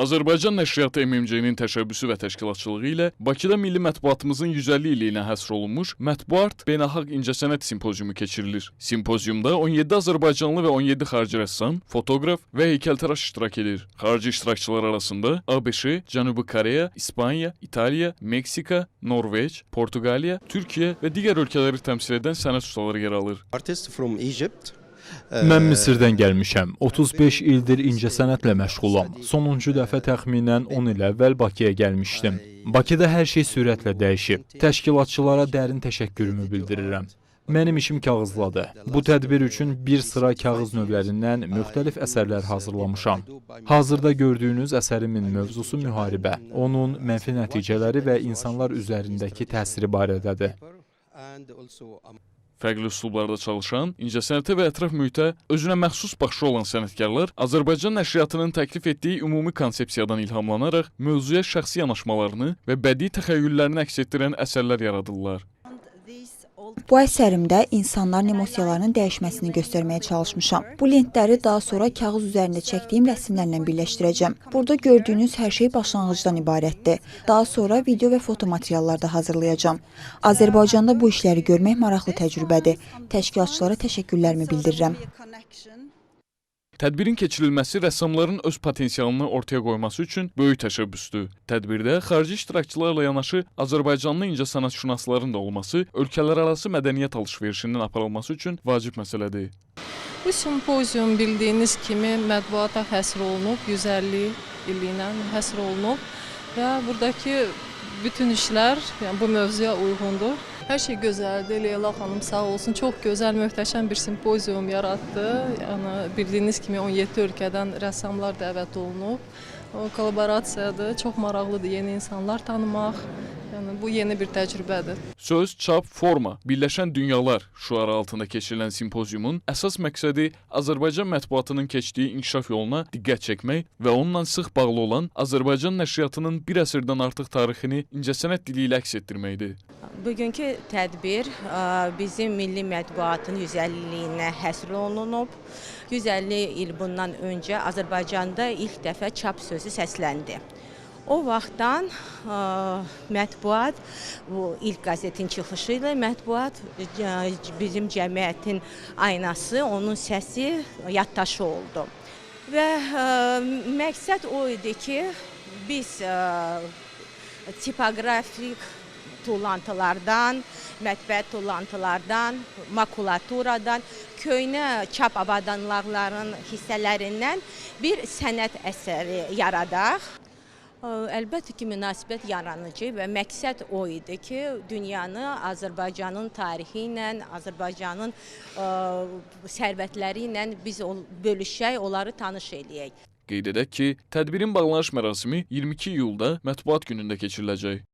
Azərbaycan Nəşriyyatı MMC-nin təşəbbüsü və təşkilatçılığı ilə Bakıda milli mətbuatımızın 150 illiyinə həsr olunmuş Mətbuart Beynəlxalq İncəsənət Simpoziumu keçirilir. Simpoziumda 17 azərbaycanlı və 17 xarici rəssam, fotoqraf və heykəltaraş iştirak edir. Xarici iştirakçılar arasında ABŞ, Cənubi Koreya, İspaniya, İtaliya, Meksika, Norveç, Portuqaliya, Türkiyə və digər ölkələri təmsil edən sənət ustaları yer alır. Artist from Egypt. Mən Misirdən gəlmişəm. 35 ildir incəsənətlə məşğulam. Sonuncu dəfə təxminən 10 il əvvəl Bakıya gəlmişdim. Bakıda hər şey sürətlə dəyişib. Təşkilatçılara dərin təşəkkürümü bildirirəm. Mənim işim kağızladır. Bu tədbir üçün bir sıra kağız növlərindən müxtəlif əsərlər hazırlamışam. Hazırda gördüyünüz əsərimin mövzusu müharibə. Onun mənfi nəticələri və insanlar üzərindəki təsiri barədədir. Fərqli üslublarda çalışan, incəsənətə və ətraf mühitə özünə məxsus baxışı olan sənətkarlar Azərbaycan nəşriyyatının təklif etdiyi ümumi konsepsiyadan ilhamlanaraq mövzuya şəxsi yanaşmalarını və bədii təxəyyüllərini əks etdirən əsərlər yaradırlar. Bu əsərimdə insanların emosiyalarının dəyişməsini göstərməyə çalışmışam. Bu lentləri daha sonra kağız üzərində çəkdiyim rəsmlərlə birləşdirəcəm. Burada gördüyünüz hər şey başlanğıcdan ibarətdir. Daha sonra video və foto materiallar da hazırlayacağam. Azərbaycanda bu işləri görmək maraqlı təcrübədir. Təşkilatçılara təşəkkürlərimi bildirirəm. Tədbirin keçirilməsi rəssamların öz potensialını ortaya qoyması üçün böyük təşəbbüsdür. Tədbirdə xarici iştirakçılarla yanaşı Azərbaycanlı incəsənətşünasların da olması ölkələrarası mədəniyyət alış-verişinin aparılması üçün vacib məsələdir. Bu simpozium bildiyiniz kimi mətbuata həsr olunub, 150 illiklə həsr olunub və buradakı bütün işlər bu mövzuya uyğundur. Hər şey gözəldir. Leyla xanım sağ olsun, çox gözəl, möhtəşəm bir simpozium yaratdı. Yəni bildiyiniz kimi 17 ölkədən rəssamlar dəvət olunub. O kollaborasiyadır. Çox maraqlıdır yeni insanlar tanımaq. Yəni bu yeni bir təcrübədir. Söz, çap, forma, birləşən dünyalar şüarı altında keçirilən simpoziumun əsas məqsədi Azərbaycan mətbuatının keçdiyi inkişaf yoluna diqqət çəkmək və onunla sıx bağlı olan Azərbaycan nəşriyyatının bir əsrdən artıq tarixini incəsənət dili ilə əks etdirməkdir. Bugünkü tədbir bizim milli mətbuatın 150-liyinə həsr olunub. 150 il bundan öncə Azərbaycanda ilk dəfə çap sözü səsləndi. O vaxtdan mətbuat, bu ilk qazetin çıxışı ilə mətbuat bizim cəmiyyətin aynası, onun səsi, yaddaşı oldu. Və məqsəd o idi ki, biz tipoqrafik tullantılardan, mətbəət tullantılardan, makulaturadan, köhnə çap avadanlıqların hissələrindən bir sənət əsəri yaradaq. Əlbəttə ki, münasibət yaranıcı və məqsəd o idi ki, dünyanı Azərbaycanın tarixi ilə, Azərbaycanın sərvətləri ilə biz bölüşək, onları tanış eləyək. Qeyd edək ki, tədbirin bağlanış mərasimi 22 iyulda Mətbuat günündə keçiriləcək.